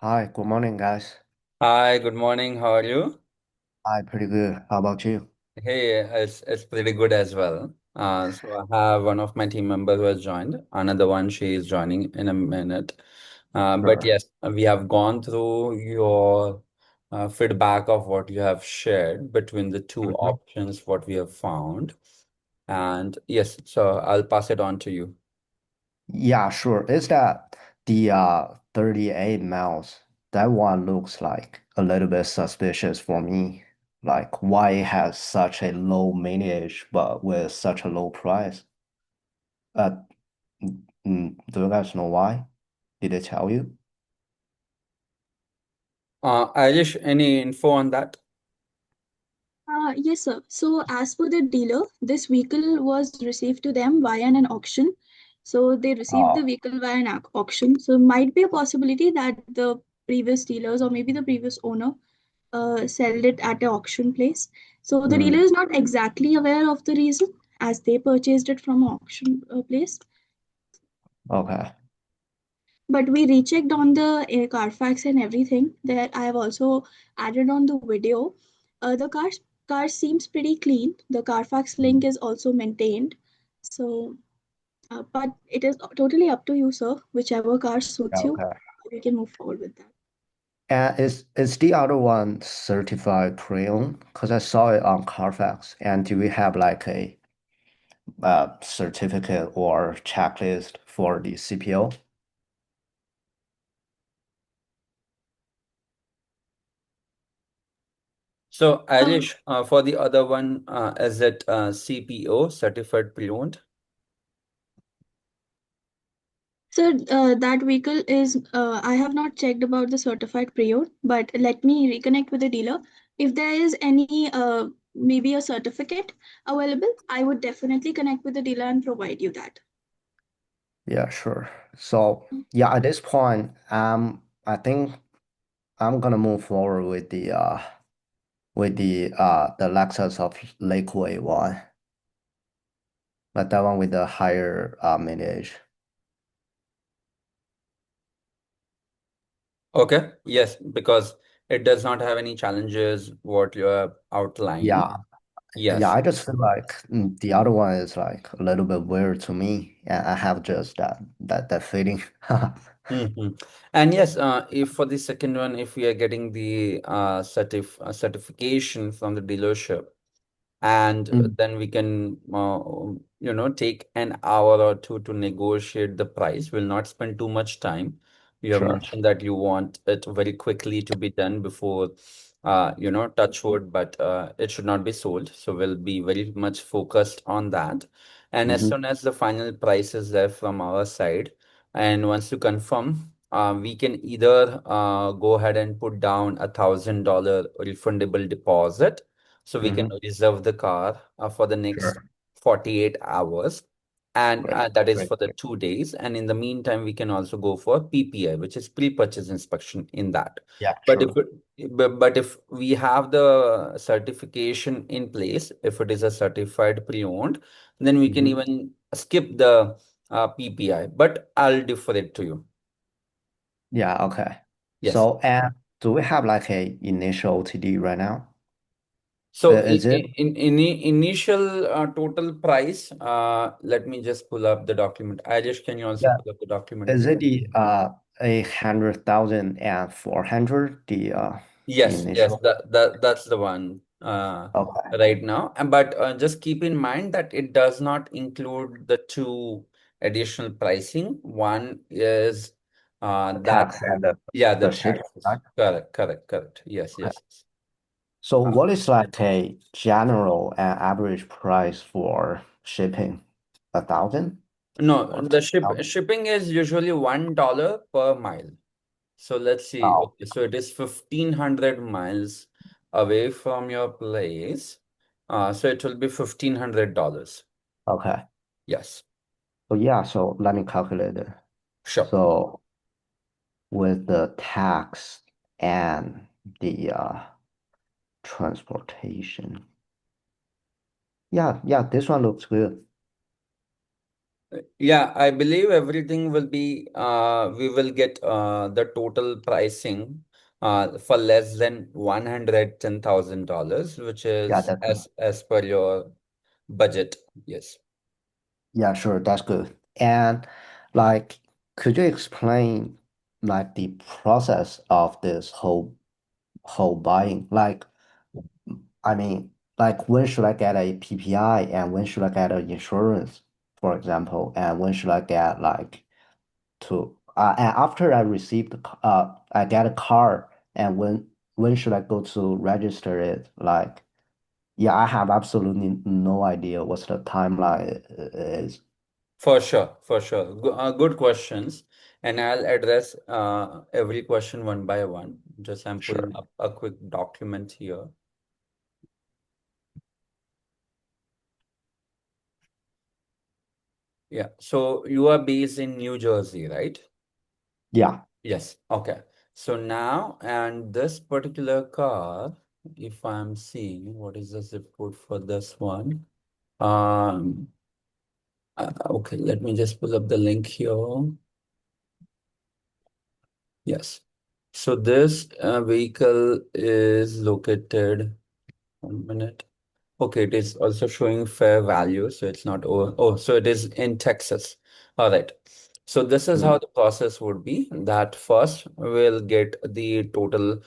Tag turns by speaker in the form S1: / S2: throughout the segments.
S1: Hi, good morning, guys.
S2: Hi, good morning. How are you?
S1: Hi, pretty good. How about you?
S2: Hey, it's pretty good as well. So I have one of my team members who has joined. Another one, she is joining in a minute. But
S1: Sure.
S2: yes, we have gone through your feedback of what you have shared between the two
S1: Mhm.
S2: options, what we have found. And yes, so I'll pass it on to you.
S1: Yeah, sure. Is that the 38 miles? That one looks like a little bit suspicious for me. Like why it has such a low mileage but with such a low price? Uh, do you guys know why? Did they tell you?
S2: Ayush, any info on that?
S3: Yes, sir. So, as per the dealer, this vehicle was received to them via an auction. So, they received the
S1: Oh,
S3: vehicle via an auction. So, might be a possibility that the previous dealers or maybe the previous owner sold it at an auction place. So, the dealer
S1: mm,
S3: is not exactly aware of the reason as they purchased it from auction place.
S1: okay.
S3: But we rechecked on the Carfax and everything. There, I have also added on the video. The car seems pretty clean. The Carfax link
S1: Mm,
S3: is also maintained. So, but it is totally up to you, sir. Whichever car suits
S1: yeah,
S3: you,
S1: okay.
S3: we can move forward with that.
S1: And is the other one certified pre-owned? Because I saw it on Carfax. And do we have like a certificate or checklist for the CPO?
S2: So,
S3: Uh,
S2: Ayush, for the other one, is it CPO, Certified Pre-Owned?
S3: Sir, that vehicle is, I have not checked about the certified pre-owned, but let me reconnect with the dealer. If there is any, maybe a certificate available, I would definitely connect with the dealer and provide you that.
S1: Yeah, sure. So yeah, at this point, I think I'm gonna move forward with the Lexus of Lakeway one, but that one with the higher mileage.
S2: Okay, yes, because it does not have any challenges what you have outlined.
S1: Yeah, yeah.
S2: Yes.
S1: I just feel like the other one is like a little bit weird to me, and I have just that feeling.
S2: hmm And yes, if for the second one, if we are getting the certification from the dealership, and
S1: Mm,
S2: then we can take an hour or two to negotiate the price. We'll not spend too much time. You have
S1: sure.
S2: mentioned that you want it very quickly to be done before touch wood, but it should not be sold, so we'll be very much focused on that. And as
S1: Hmm.
S2: soon as the final price is there from our side, and once you confirm, we can either go ahead and put down $1,000 refundable deposit, so we can
S1: Hmm.
S2: reserve the car for the next
S1: Sure.
S2: 48 hours. And
S1: Great.
S2: that is
S1: Great.
S2: for the 2 days. And in the meantime, we can also go for PPI, which is pre-purchase inspection in that.
S1: Yeah,
S2: But if
S1: sure.
S2: but if we have the certification in place, if it is a certified pre-owned, then we can
S1: Hmm.
S2: even skip the PPI. But I'll defer it to you.
S1: Yeah, okay.
S2: Yes.
S1: So, and do we have like a initial OTD right now?
S2: So
S1: Is it?
S2: in initial total price, let me just pull up the document. Ajesh, can you also
S1: Yeah.
S2: pull up the document?
S1: Is it the 100,000 and 400? The
S2: Yes, yes,
S1: initial?
S2: that's the one
S1: Okay.
S2: right now. And but just keep in mind that it does not include the two additional pricing. One is
S1: The
S2: that
S1: tax and the
S2: yeah, the
S1: the shipping,
S2: taxes.
S1: right?
S2: Correct, correct, correct. Yes,
S1: Okay.
S2: yes.
S1: So
S2: Uh,
S1: what is like a general and average price for shipping? 1,000
S2: no,
S1: or
S2: the
S1: 10,000?
S2: shipping is usually $1 per mile. So let's see.
S1: Oh,
S2: Okay, so it is 1,500 miles away from your place. So it will be $1,500.
S1: okay.
S2: Yes,
S1: So yeah, so let me calculate it.
S2: sure.
S1: So with the tax and the transportation. Yeah, yeah, this one looks good.
S2: Yeah, I believe everything will be, we will get the total pricing for less than $110,000, which
S1: Yeah,
S2: is
S1: that's good.
S2: as per your budget. Yes.
S1: Yeah, sure, that's good. And like, could you explain like the process of this whole buying? Like, I mean, like when should I get a PPI and when should I get an insurance, for example, and when should I get like to and after I receive I get a car and when should I go to register it? Like, yeah, I have absolutely no idea what's the timeline is.
S2: For sure, for sure. Good questions. And I'll address every question one by one. Just I'm pulling
S1: Sure.
S2: up a quick document here. Yeah. So you are based in New Jersey, right?
S1: Yeah.
S2: Yes. Okay. So now, and this particular car, if I'm seeing what is the zip code for this one? Um, okay, let me just pull up the link here. Yes. So this vehicle is located, 1 minute. Okay, it is also showing fair value, so it's not so it is in Texas. All right. So this is how
S1: Mm-hmm.
S2: the process would be that first we'll get the total.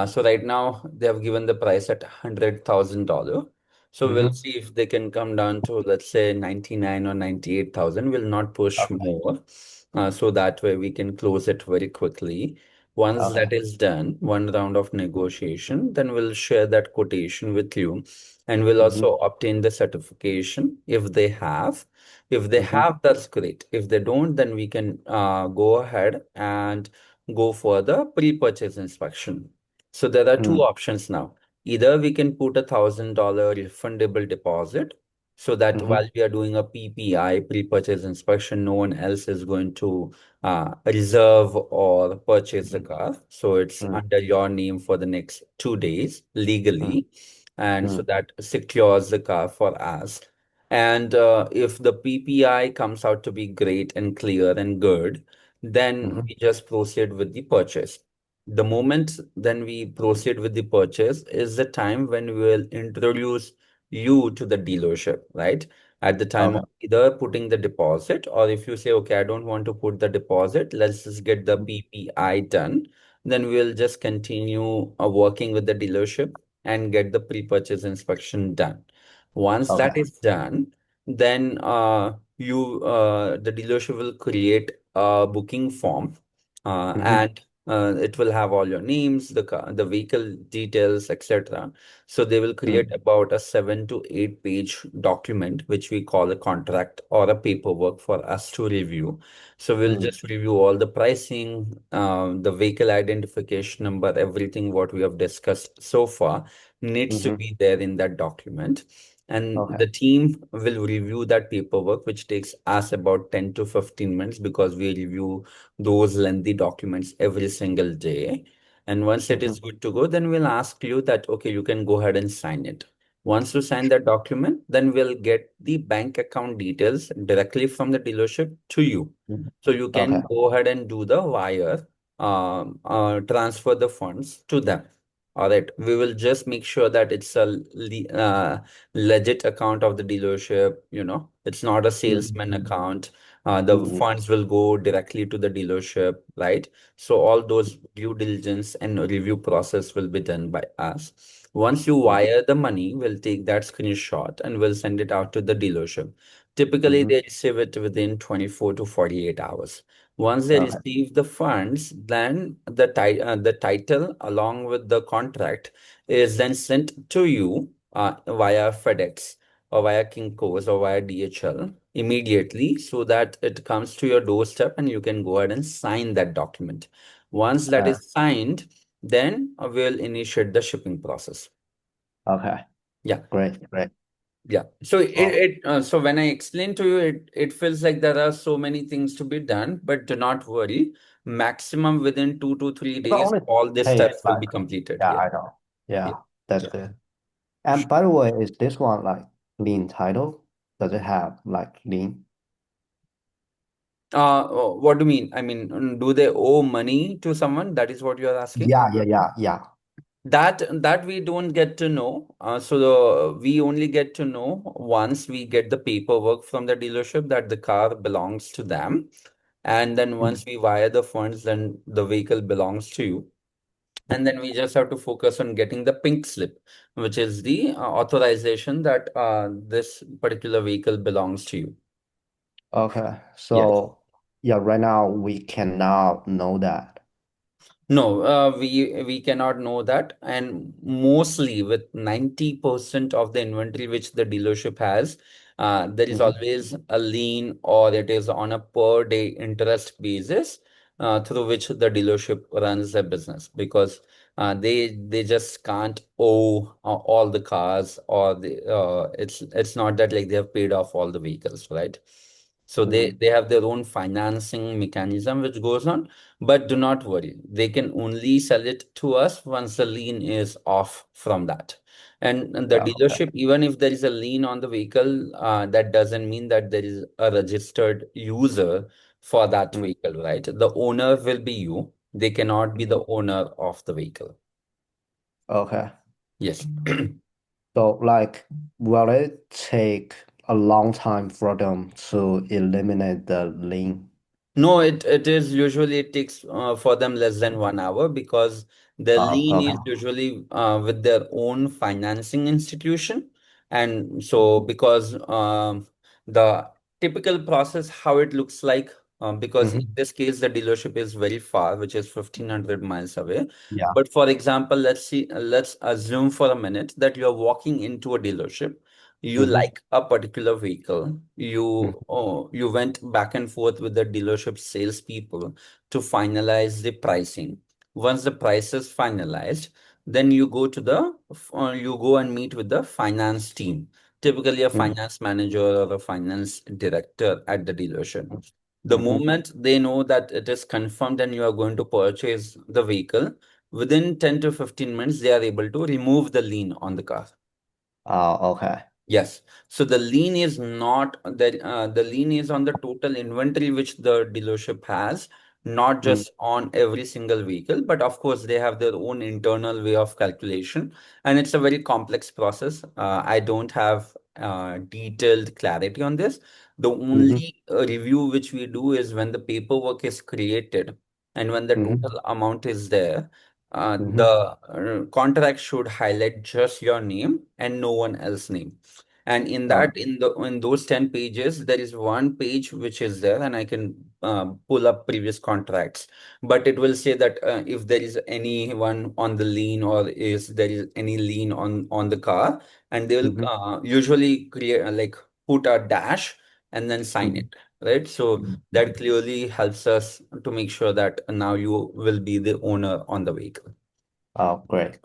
S2: So right now they have given the price at $100,000. So we'll
S1: Mm-hmm.
S2: see if they can come down to, let's say, 99 or 98,000. We'll not push
S1: Okay.
S2: more. So that way we can close it very quickly. Once
S1: Okay.
S2: that is done, one round of negotiation, then we'll share that quotation with you, and we'll
S1: Mm-hmm.
S2: also obtain the certification if they have. If they
S1: Mm-hmm.
S2: have, that's great. If they don't, then we can go ahead and go for the pre-purchase inspection. So there are two
S1: Mm-hmm.
S2: options now. Either we can put $1,000 refundable deposit so that
S1: Mm-hmm.
S2: while we are doing a PPI, pre-purchase inspection, no one else is going to reserve or purchase the car. So it's
S1: Mm-hmm.
S2: under your name for the next 2 days
S1: Mm-hmm.
S2: legally. And so that secures the car for us. And if the PPI comes out to be great and clear and good, then
S1: Mm-hmm.
S2: we just proceed with the purchase. The moment then we proceed with the purchase is the time when we will introduce you to the dealership, right? At the time
S1: Okay.
S2: of either putting the deposit, or if you say, okay, I don't want to put the deposit, let's just get the PPI done, then we'll just continue working with the dealership and get the pre-purchase inspection done. Once
S1: Okay.
S2: that is done, then the dealership will create a booking form,
S1: Mm-hmm.
S2: and it will have all your names, the vehicle details, etc. So they will create
S1: Mm-hmm.
S2: about a 7 to 8 page document, which we call a contract or a paperwork for us to review. So we'll
S1: Mm-hmm.
S2: just review all the pricing, the vehicle identification number, everything what we have discussed so far needs to
S1: Mm-hmm.
S2: be there in that document. And
S1: Okay.
S2: the team will review that paperwork, which takes us about 10 to 15 minutes because we review those lengthy documents every single day. And once it
S1: Mm-hmm.
S2: is good to go, then we'll ask you that, okay, you can go ahead and sign it. Once you sign that document, then we'll get the bank account details directly from the dealership to you.
S1: Mm-hmm.
S2: So you
S1: Okay.
S2: can go ahead and do the wire, transfer the funds to them. All right. We will just make sure that it's a legit account of the dealership. It's not a salesman
S1: Mm-hmm.
S2: account. The
S1: Mm-hmm.
S2: funds will go directly to the dealership, right? So all those due diligence and review process will be done by us. Once you
S1: Mm-hmm.
S2: wire the money, we'll take that screenshot and we'll send it out to the dealership. Typically,
S1: Mm-hmm.
S2: they receive it within 24 to 48 hours. Once they
S1: Okay.
S2: receive the funds, then the title along with the contract is then sent to you via FedEx or via Kinko's or via DHL immediately so that it comes to your doorstep and you can go ahead and sign that document. Once that
S1: Okay.
S2: is signed, then we'll initiate the shipping process.
S1: Okay.
S2: Yeah.
S1: Great. Great.
S2: Yeah. So
S1: Well,
S2: so when I explain to you, it feels like there are so many things to be done, but do not worry. Maximum within 2 to 3 days,
S1: only
S2: all these
S1: take
S2: steps will
S1: like
S2: be completed.
S1: yeah,
S2: Yeah.
S1: I know.
S2: Yeah.
S1: Yeah, that's
S2: Yeah.
S1: good. And by the way, is this one like lean title? Does it have like lean?
S2: What do you mean? I mean, do they owe money to someone? That is what you are asking?
S1: Yeah.
S2: That we don't get to know. We only get to know once we get the paperwork from the dealership that the car belongs to them. And then
S1: Mm.
S2: once we wire the funds, then the vehicle belongs to you. And then we just have to focus on getting the pink slip, which is the authorization that this particular vehicle belongs to you.
S1: Okay.
S2: Yes.
S1: So yeah, right now we cannot know that.
S2: No, we cannot know that, and mostly with 90% of the inventory which the dealership has, there is
S1: Hmm.
S2: always a lien or it is on a per day interest basis through which the dealership runs their business because they just can't owe all the cars or it's not that like they have paid off all the vehicles, right? So
S1: Hmm.
S2: they have their own financing mechanism which goes on. But do not worry, they can only sell it to us once the lien is off from that. And the
S1: Yeah. Okay.
S2: dealership, even if there is a lien on the vehicle, that doesn't mean that there is a registered user for that
S1: Mm.
S2: vehicle, right? The owner will be you. They cannot be the owner of the vehicle.
S1: Okay.
S2: Yes.
S1: So like, will it take a long time for them to eliminate the link?
S2: No, it is usually it takes for them less than 1 hour because the lien
S1: Okay.
S2: is usually with their own financing institution. And so because the typical process, how it looks like, because in
S1: Hmm.
S2: this case, the dealership is very far, which is 1,500 miles away.
S1: Yeah.
S2: But for example, let's assume for a minute that you're walking into a dealership. You
S1: Hmm.
S2: like a particular vehicle. You went back and forth with the dealership salespeople to finalize the pricing. Once the price is finalized, then you go and meet with the finance team, typically a
S1: Hmm.
S2: finance manager or a finance director at the dealership. The
S1: Hmm.
S2: moment they know that it is confirmed and you are going to purchase the vehicle, within 10 to 15 minutes, they are able to remove the lien on the car.
S1: Okay.
S2: Yes. So the lien is not the lien is on the total inventory which the dealership has, not
S1: Mm.
S2: just on every single vehicle, but of course they have their own internal way of calculation, and it's a very complex process. I don't have detailed clarity on this. The
S1: Hmm.
S2: only review which we do is when the paperwork is created and when the
S1: Hmm.
S2: total amount is there. The
S1: Hmm.
S2: contract should highlight just your name and no one else's name. And in
S1: Oh.
S2: that, in those 10 pages, there is one page which is there, and I can pull up previous contracts. But it will say that if there is anyone on the lien or is there is any lien on the car, and they will
S1: Hmm.
S2: usually create like put a dash and then sign
S1: Hmm.
S2: it, right? So that
S1: Hmm.
S2: clearly helps us to make sure that now you will be the owner on the vehicle.
S1: Oh, great.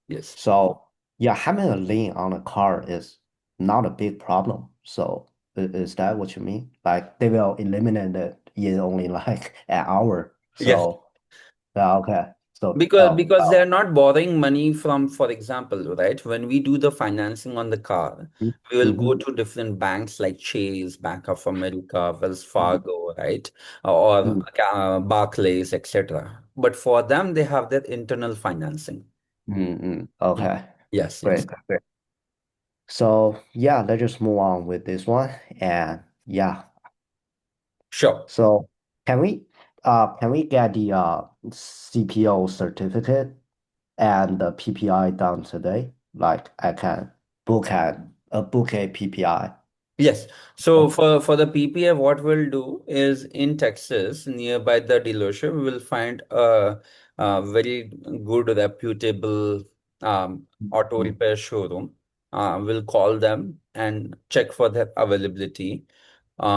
S2: Yes.
S1: So yeah, having a lien on a car is not a big problem. So is that what you mean? Like they will eliminate it in only like an hour.
S2: Yes.
S1: So yeah, okay. So
S2: Because they're not borrowing money from, for example, right? When we do the financing on the car, we will go
S1: mm-hmm,
S2: to different banks like Chase, Bank of America, Wells
S1: mm-hmm,
S2: Fargo, right? Or Barclays, etc. But for them, they have their internal financing.
S1: mm-hmm. Okay,
S2: Yes, yes.
S1: great. So yeah, let's just move on with this one. And yeah,
S2: Sure.
S1: so can we get the CPO certificate and the PPI done today? Like I can book a PPI.
S2: Yes. So for the PPA, what we'll do is in Texas, nearby the dealership, we will find a very good, reputable auto
S1: Mm-hmm.
S2: repair showroom. We'll call them and check for their availability.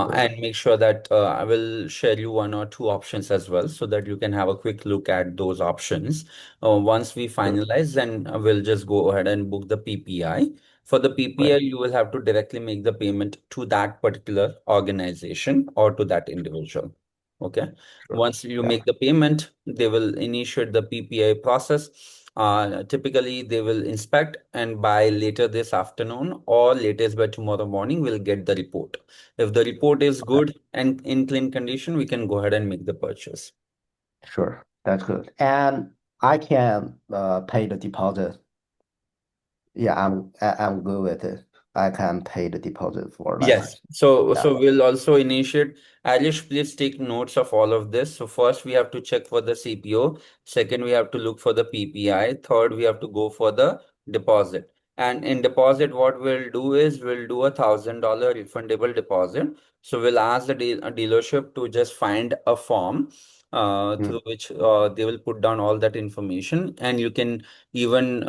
S1: Sure.
S2: And make sure that I will share you one or two options as well so that you can have a quick look at those options. Once we
S1: Sure.
S2: finalize, then we'll just go ahead and book the PPI. For the
S1: Great.
S2: PPI, you will have to directly make the payment to that particular organization or to that individual. Okay.
S1: Sure.
S2: Once you
S1: Yeah.
S2: make the payment, they will initiate the PPI process. Typically, they will inspect, and by later this afternoon or latest by tomorrow morning, we'll get the report. If the report is
S1: Okay,
S2: good and in clean condition, we can go ahead and make the purchase.
S1: sure. That's good. And I can pay the deposit. Yeah, I'm good with it. I can pay the deposit for
S2: Yes.
S1: Lexus.
S2: So
S1: Yeah.
S2: so we'll also initiate. Alish, please take notes of all of this. So first we have to check for the CPO. Second, we have to look for the PPI. Third, we have to go for the deposit. And in deposit, what we'll do is we'll do $1,000 refundable deposit. So we'll ask the dealership to just find a form through
S1: Mm,
S2: which they will put down all that information. And you can even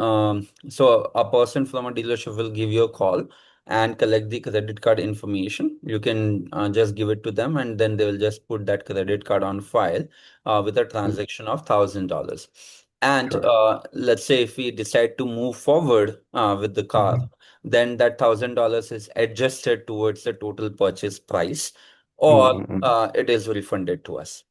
S2: so a person from a dealership will give you a call and collect the credit card information. You can just give it to them, and then they will just put that credit card on file with a
S1: mm,
S2: transaction of $1,000. And
S1: sure.
S2: let's say if we decide to move forward with the car,
S1: Mhm.
S2: then that $1,000 is adjusted towards the total purchase price,
S1: Mm,
S2: or
S1: mm, mm,
S2: it is refunded to us.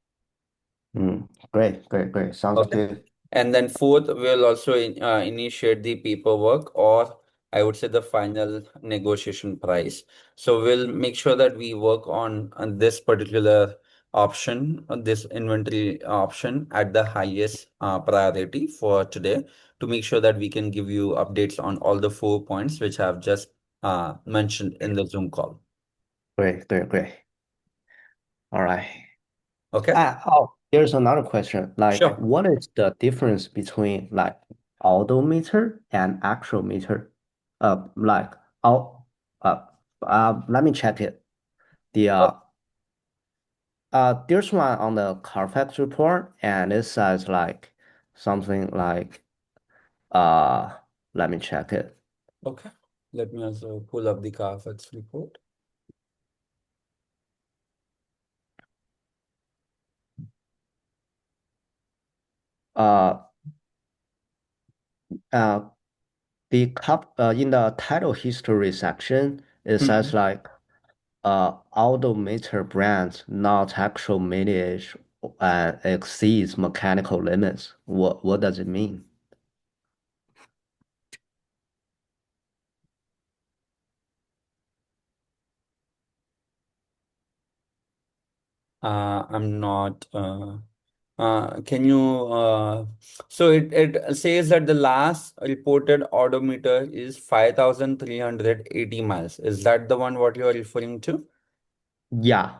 S1: mm. Great, great, great. Sounds
S2: Okay.
S1: good.
S2: And then fourth, we'll also initiate the paperwork, or I would say the final negotiation price. So we'll make sure that we work on this particular option, on this inventory option at the highest priority for today, to make sure that we can give you updates on all the 4 points which I've just mentioned in the Zoom call.
S1: Great, great, great. All right.
S2: Okay?
S1: Here's another question. Like,
S2: Sure.
S1: what is the difference between like odometer and actual meter? Like, oh, uh, let me check it. The there's one on the Carfax report, and it says like something like uh, let me check it.
S2: Okay. Let me also pull up the Carfax report.
S1: Uh, uh, in the title history section, it says like odometer brands, not actual mileage, exceeds mechanical limits. What does it mean?
S2: I'm not. Can you? So it says that the last reported odometer is 5,380 miles. Is that the one what you are referring to?
S1: Yeah.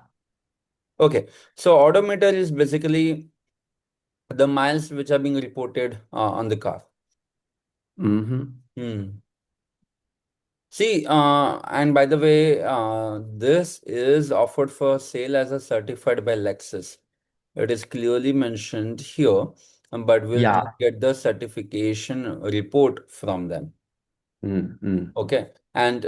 S2: Okay. So odometer is basically the miles which are being reported on the car.
S1: Mm-hmm.
S2: Hmm. See, and by the way, this is offered for sale as a certified by Lexus. It is clearly mentioned here, but we'll just
S1: Yeah.
S2: get the certification report from them.
S1: Mm-hmm.
S2: Okay. And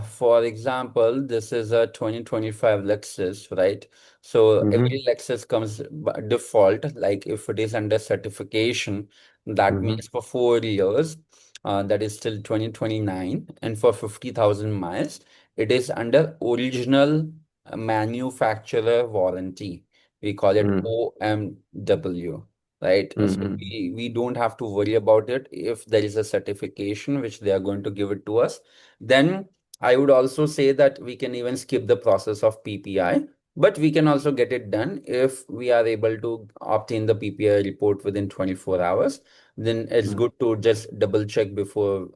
S2: for example, this is a 2025 Lexus, right? So
S1: Mm-hmm.
S2: every Lexus comes by default, like if it is under certification, that
S1: Mm-hmm.
S2: means for 4 years, that is till 2029, and for 50,000 miles, it is under original manufacturer warranty. We call it
S1: Mm-hmm.
S2: OMW, right? So
S1: Mm-hmm.
S2: we don't have to worry about it if there is a certification which they are going to give it to us. Then I would also say that we can even skip the process of PPI, but we can also get it done if we are able to obtain the PPI report within 24 hours. Then it's
S1: Mm.
S2: good to just double check before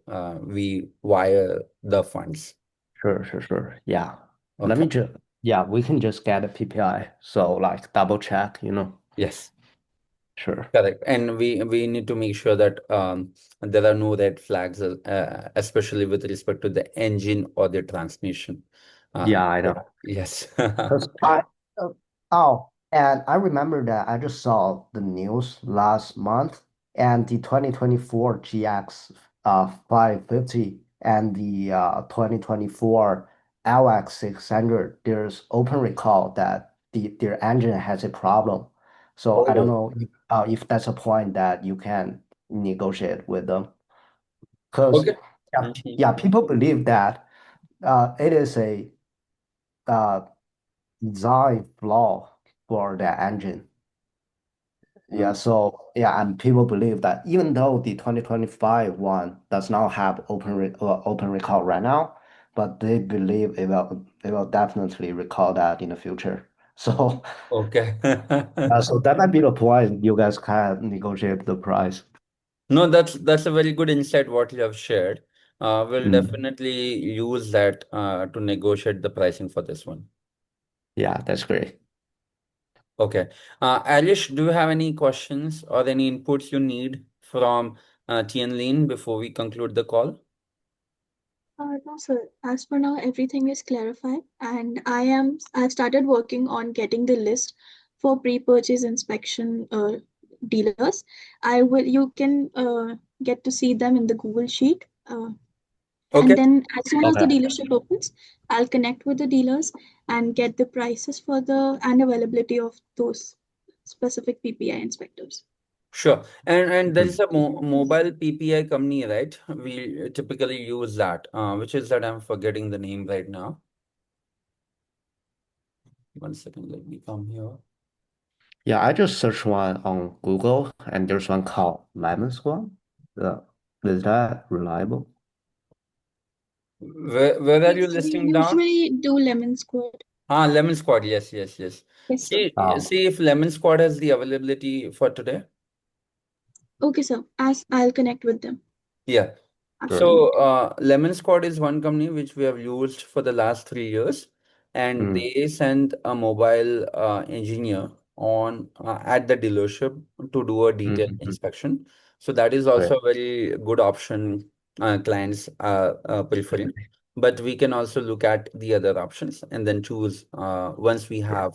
S2: we wire the funds.
S1: Sure, sure, sure. Yeah. Let
S2: Okay.
S1: me just, yeah, we can just get a PPI. So like double check.
S2: Yes.
S1: Sure.
S2: Correct. And we need to make sure that there are no red flags, especially with respect to the engine or the transmission.
S1: Yeah, I
S2: So,
S1: know.
S2: yes.
S1: Because uh, and I remember that I just saw the news last month, and the 2024 GX 550 and the 2024 LX 600, there's open recall that their engine has a problem. So I don't
S2: Oh,
S1: know if that's a point that you can negotiate with them. Because
S2: okay.
S1: yeah,
S2: Mhm.
S1: yeah, people believe that it is a uh, design flaw for the engine. Yeah, so yeah, and people believe that even though the 2025 one does not have open recall right now, but they believe it will definitely recall that in the future. So
S2: Okay.
S1: so that might be the point you guys can negotiate the price.
S2: No, that's a very good insight what you have shared. We'll
S1: Mm.
S2: definitely use that to negotiate the pricing for this one.
S1: Yeah, that's great.
S2: Okay. Alish, do you have any questions or any inputs you need from Tianlin before we conclude the call?
S3: No, sir. As for now, everything is clarified, and I've started working on getting the list for pre-purchase inspection dealers. I will. You can get to see them in the Google Sheet, and
S2: Okay.
S3: then as soon as the
S1: Okay.
S3: dealership opens, I'll connect with the dealers and get the prices for the and availability of those specific PPI inspectors.
S2: Sure. And there is
S1: Mm.
S2: a mobile PPI company, right? We typically use that. Which is that I'm forgetting the name right now. One second, let me come here.
S1: Yeah, I just searched one on Google, and there's one called Lemon Squad. Uh, is that reliable?
S2: Where are you
S3: Yes, we
S2: listing down?
S3: usually do lemon squid.
S2: Lemon Squad. Yes, yes, yes.
S3: Yes, sir.
S2: See if Lemon Squad has the availability for today.
S3: Okay, sir. As I'll connect with them
S2: Yeah.
S3: after the
S1: Sure.
S2: So,
S3: meeting.
S2: Lemon Squad is one company which we have used for the last 3 years, and
S1: Mm.
S2: they send a mobile engineer on at the dealership to do a detailed
S1: Mm-hmm.
S2: inspection. So that is
S1: Great.
S2: also a very good option clients are preferring. But we can also look at the other options and then choose once we
S1: Great.
S2: have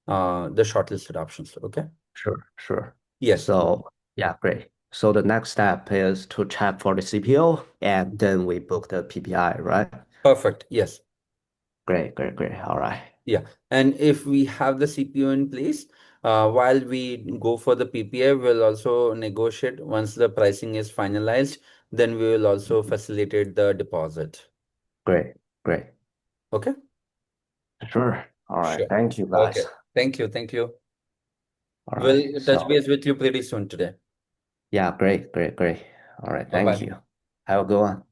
S2: the shortlisted options. Okay.
S1: Sure. Sure.
S2: Yes.
S1: So yeah, great. So the next step is to check for the CPO, and then we book the PPI, right?
S2: Perfect. Yes.
S1: Great. Great. Great. All right.
S2: Yeah, and if we have the CPU in place, while we go for the PPA, we'll also negotiate once the pricing is finalized, then we will also facilitate the deposit.
S1: Great. Great.
S2: Okay?
S1: Sure. All right.
S2: Sure.
S1: Thank you,
S2: Okay.
S1: guys.
S2: Thank you. Thank you.
S1: All right.
S2: We'll touch
S1: So
S2: base with you pretty soon today.
S1: yeah, great. Great. Great. All right. Thank
S2: Bye-bye.
S1: you. Have a good one.